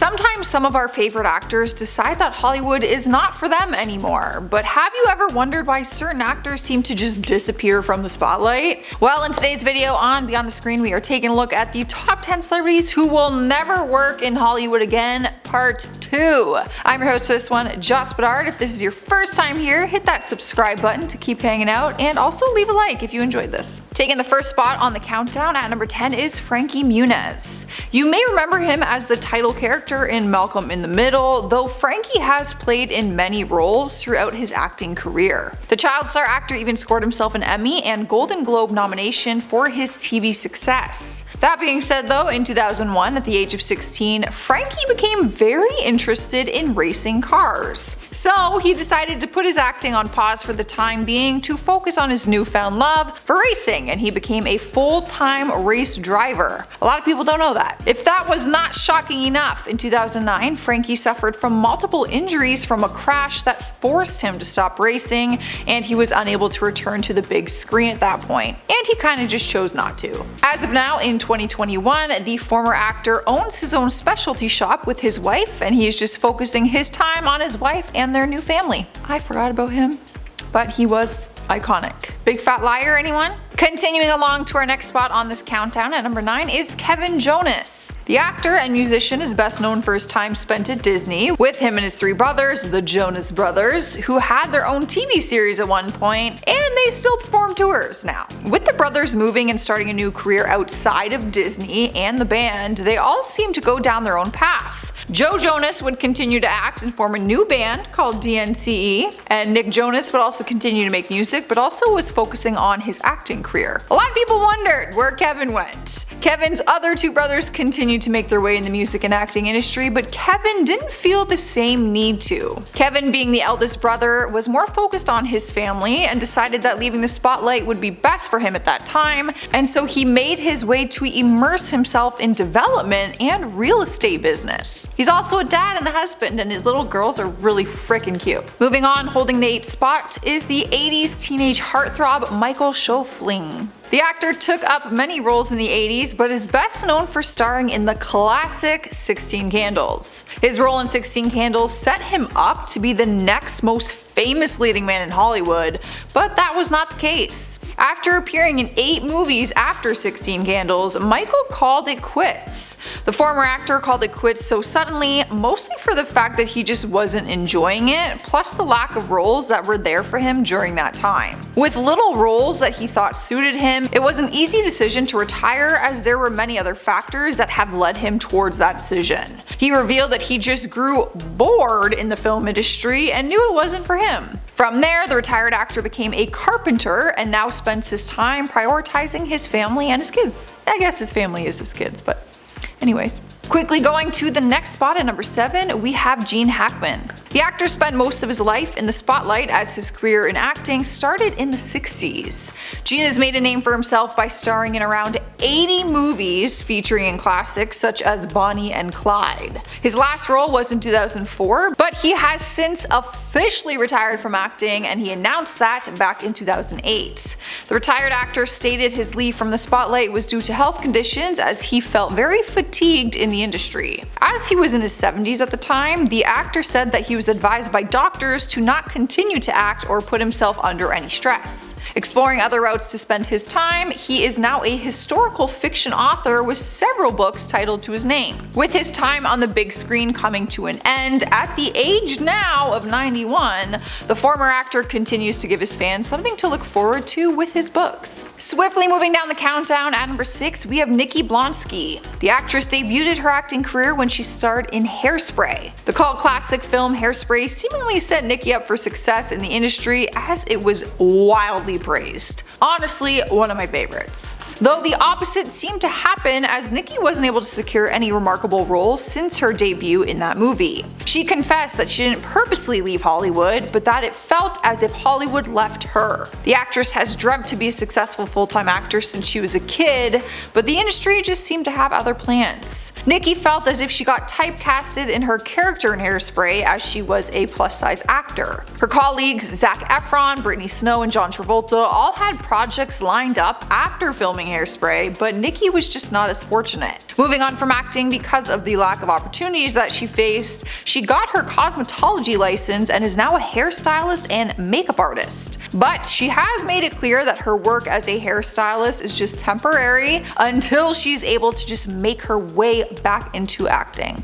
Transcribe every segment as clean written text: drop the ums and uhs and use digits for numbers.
Sometimes some of our favorite actors decide that Hollywood is not for them anymore, but have you ever wondered why certain actors seem to just disappear from the spotlight? Well, in today's video on Beyond the Screen, we are taking a look at the top 10 celebrities who will never work in Hollywood again, part 2. I'm your host for this one, Joss Bedard. If this is your first time here, hit that subscribe button to keep hanging out, and also leave a like if you enjoyed this. Taking the first spot on the countdown at number 10 is Frankie Muniz. You may remember him as the title character in Malcolm in the Middle, though Frankie has played in many roles throughout his acting career. The child star actor even scored himself an Emmy and Golden Globe nomination for his TV success. That being said though, in 2001, at the age of 16, Frankie became very interested in racing cars. So he decided to put his acting on pause for the time being to focus on his newfound love for racing, and he became a full-time race driver. A lot of people don't know that. If that was not shocking enough, in 2009, Frankie suffered from multiple injuries from a crash that forced him to stop racing, and he was unable to return to the big screen at that point, and he kinda just chose not to. As of now, in 2021, the former actor owns his own specialty shop with his wife, and he is just focusing his time on his wife and their new family. I forgot about him, but he was iconic. Big fat liar, anyone? Continuing along to our next spot on this countdown at number 9 is Kevin Jonas. The actor and musician is best known for his time spent at Disney, with him and his 3 brothers, the Jonas Brothers, who had their own TV series at one point, and they still perform tours now. With the brothers moving and starting a new career outside of Disney and the band, they all seem to go down their own path. Joe Jonas would continue to act and form a new band called DNCE, and Nick Jonas would also continue to make music, but also was focusing on his acting career. A lot of people wondered where Kevin went. Kevin's other 2 brothers continued to make their way in the music and acting industry, but Kevin didn't feel the same need to. Kevin, being the eldest brother, was more focused on his family and decided that leaving the spotlight would be best for him at that time, and so he made his way to immerse himself in development and real estate business. He's also a dad and a husband, and his little girls are really freaking cute. Moving on, holding the 8th spot is the 80s teenage heartthrob Michael Schoeffling. The actor took up many roles in the 80s, but is best known for starring in the classic 16 Candles. His role in 16 Candles set him up to be the next most famous leading man in Hollywood, but that was not the case. After appearing in 8 movies after 16 Candles, Michael called it quits. The former actor called it quits so suddenly, mostly for the fact that he just wasn't enjoying it, plus the lack of roles that were there for him during that time. With little roles that he thought suited him, it was an easy decision to retire, as there were many other factors that have led him towards that decision. He revealed that he just grew bored in the film industry and knew it wasn't for him. From there, the retired actor became a carpenter and now spends his time prioritizing his family and his kids. I guess his family is his kids, but anyways. Quickly going to the next spot at number 7, we have Gene Hackman. The actor spent most of his life in the spotlight, as his career in acting started in the 60s. Gene has made a name for himself by starring in around 80 movies featuring in classics such as Bonnie and Clyde. His last role was in 2004, but he has since officially retired from acting, and he announced that back in 2008. The retired actor stated his leave from the spotlight was due to health conditions, as he felt very fatigued in the industry. As he was in his 70s at the time, the actor said that he was advised by doctors to not continue to act or put himself under any stress. Exploring other routes to spend his time, he is now a historical fiction author with several books titled to his name. With his time on the big screen coming to an end at the age now of 91, the former actor continues to give his fans something to look forward to with his books. Swiftly moving down the countdown at number 6, we have Nikki Blonsky. The actress debuted her acting career when she starred in Hairspray. The cult classic film Hairspray seemingly set Nikki up for success in the industry, as it was wildly praised. Honestly, one of my favorites. Though the opposite seemed to happen, as Nikki wasn't able to secure any remarkable roles since her debut in that movie. She confessed that she didn't purposely leave Hollywood, but that it felt as if Hollywood left her. The actress has dreamt to be a successful full-time actor since she was a kid, but the industry just seemed to have other plans. Nikki felt as if she got typecasted in her character in Hairspray as she was a plus-size actor. Her colleagues Zac Efron, Brittany Snow, and John Travolta all had projects lined up after filming Hairspray, but Nikki was just not as fortunate. Moving on from acting because of the lack of opportunities that she faced, she got her cosmetology license and is now a hairstylist and makeup artist. But she has made it clear that her work as a hairstylist is just temporary until she's able to just make her way back into acting.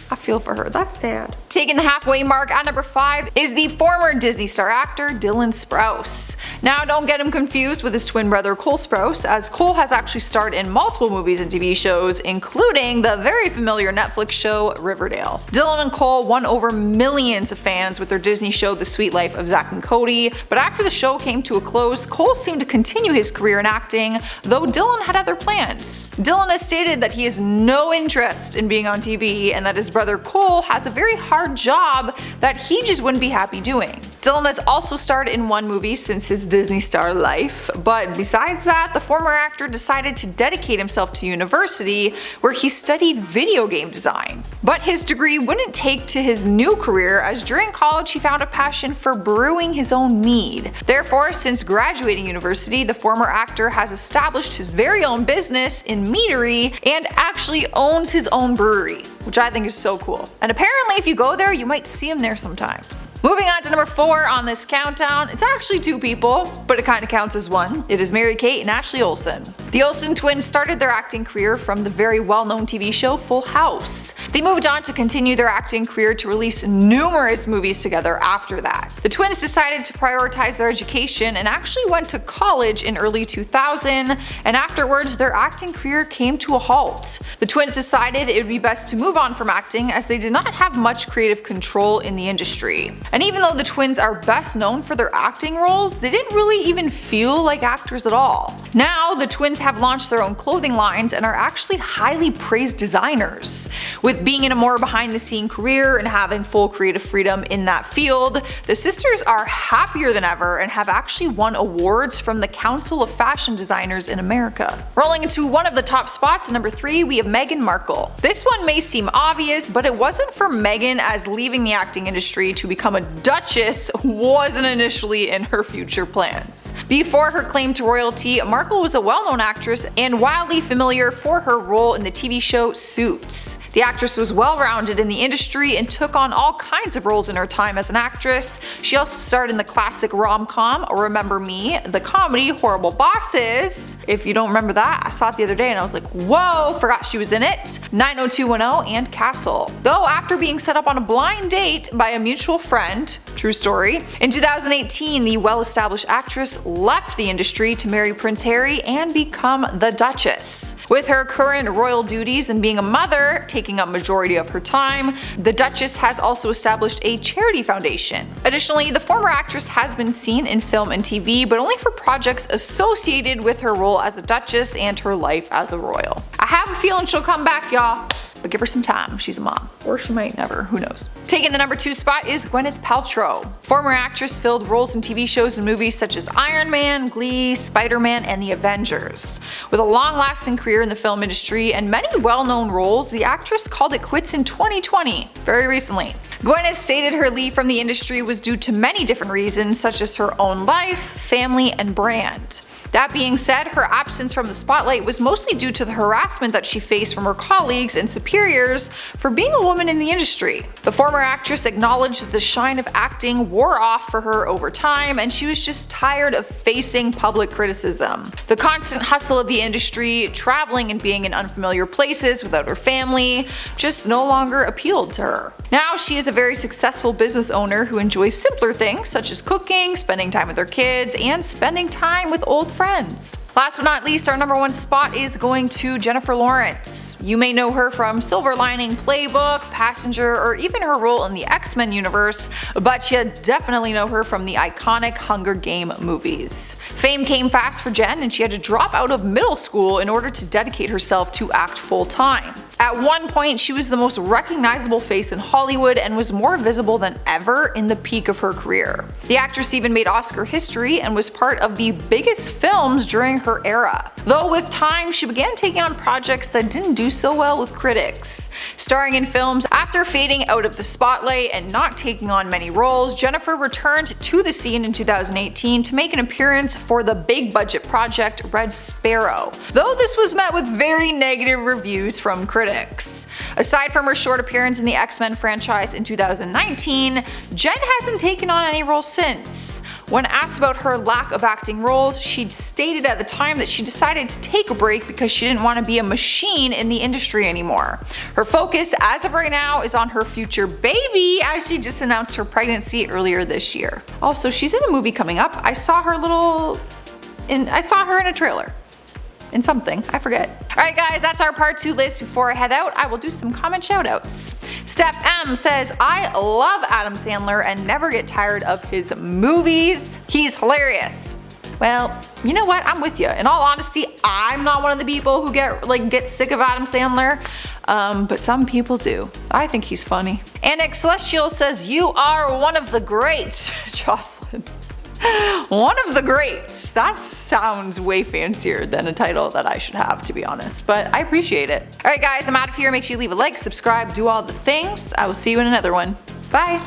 I feel for her, that's sad. Taking the halfway mark at number 5 is the former Disney star actor Dylan Sprouse. Now don't get him confused with his twin brother Cole Sprouse, as Cole has actually starred in multiple movies and TV shows, including the very familiar Netflix show Riverdale. Dylan and Cole won over millions of fans with their Disney show The Sweet Life of Zack and Cody, but after the show came to a close, Cole seemed to continue his career in acting, though Dylan had other plans. Dylan has stated that he has no interest in being on TV and that his brother Cole has a very hard job that he just wouldn't be happy doing. Dylan has also starred in one movie since his Disney star life, but besides that, the former actor decided to dedicate himself to university where he studied video game design. But his degree wouldn't take to his new career, as during college he found a passion for brewing his own mead. Therefore, since graduating university, the former actor has established his very own business in meadery and actually owns his own brewery, which I think is so cool. And apparently if you go there, you might see him there sometimes. Moving on to number 4 on this countdown, it's actually 2 people, but it kinda counts as one. It is Mary-Kate and Ashley Olsen. The Olsen twins started their acting career from the very well-known TV show Full House. They moved on to continue their acting career to release numerous movies together after that. The twins decided to prioritize their education and actually went to college in early 2000, and afterwards their acting career came to a halt. The twins decided it would be best to move on from acting as they did not have much creative control in the industry. And even though the twins are best known for their acting roles, they didn't really even feel like actors at all. Now, the twins have launched their own clothing lines and are actually highly praised designers. With being in a more behind-the-scene career and having full creative freedom in that field, the sisters are happier than ever and have actually won awards from the Council of Fashion Designers in America. Rolling into one of the top spots at number 3, we have Meghan Markle. This one may seem obvious, but it wasn't for Meghan, as leaving the acting industry to become a duchess wasn't initially in her future plans. Before her claim to royalty, Markle was a well-known actress and wildly familiar for her role in the TV show Suits. The actress was well-rounded in the industry and took on all kinds of roles in her time as an actress. She also starred in the classic rom-com Remember Me, the comedy Horrible Bosses. If you don't remember that, I saw it the other day and I was like, whoa, forgot she was in it. 90210 and Castle. Though after being set up on a blind date by a mutual friend, true story, in 2018 the well-established actress left the industry to marry Prince Harry and become the Duchess. With her current royal duties and being a mother taking up majority of her time, the Duchess has also established a charity foundation. Additionally, the former actress has been seen in film and TV, but only for projects associated with her role as a Duchess and her life as a royal. I have a feeling she'll come back, y'all. But give her some time, she's a mom. Or she might never, who knows. Taking the number 2 spot is Gwyneth Paltrow. Former actress filled roles in TV shows and movies such as Iron Man, Glee, Spider-Man, and The Avengers. With a long-lasting career in the film industry and many well-known roles, the actress called it quits in 2020, very recently. Gwyneth stated her leave from the industry was due to many different reasons, such as her own life, family, and brand. That being said, her absence from the spotlight was mostly due to the harassment that she faced from her colleagues and superiors for being a woman in the industry. The former actress acknowledged that the shine of acting wore off for her over time and she was just tired of facing public criticism. The constant hustle of the industry, traveling and being in unfamiliar places without her family, just no longer appealed to her. Now she is a very successful business owner who enjoys simpler things such as cooking, spending time with her kids, and spending time with old friends. Last but not least, our number 1 spot is going to Jennifer Lawrence. You may know her from Silver Lining Playbook, Passenger, or even her role in the X-Men universe, but you definitely know her from the iconic Hunger Game movies. Fame came fast for Jen and she had to drop out of middle school in order to dedicate herself to act full-time. At one point, she was the most recognizable face in Hollywood and was more visible than ever in the peak of her career. The actress even made Oscar history and was part of the biggest films during her era. Though with time, she began taking on projects that didn't do so well with critics. Starring in films after fading out of the spotlight and not taking on many roles, Jennifer returned to the scene in 2018 to make an appearance for the big budget project Red Sparrow, though this was met with very negative reviews from critics. Aside from her short appearance in the X-Men franchise in 2019, Jen hasn't taken on any roles since. When asked about her lack of acting roles, she stated at the time that she decided to take a break because she didn't want to be a machine in the industry anymore. Her focus as of right now is on her future baby, as she just announced her pregnancy earlier this year. Also, she's in a movie coming up. I saw her in a trailer. In something, I forget. Alright guys, that's our part 2 list. Before I head out, I will do some comment shoutouts. Steph M says, I love Adam Sandler and never get tired of his movies. He's hilarious. Well, you know what? I'm with you. In all honesty, I'm not one of the people who get sick of Adam Sandler, but some people do. I think he's funny. Annick Celestial says, you are one of the greats, Jocelyn. One of the greats. That sounds way fancier than a title that I should have, to be honest, but I appreciate it. Alright guys, I'm out of here. Make sure you leave a like, subscribe, do all the things. I will see you in another one. Bye!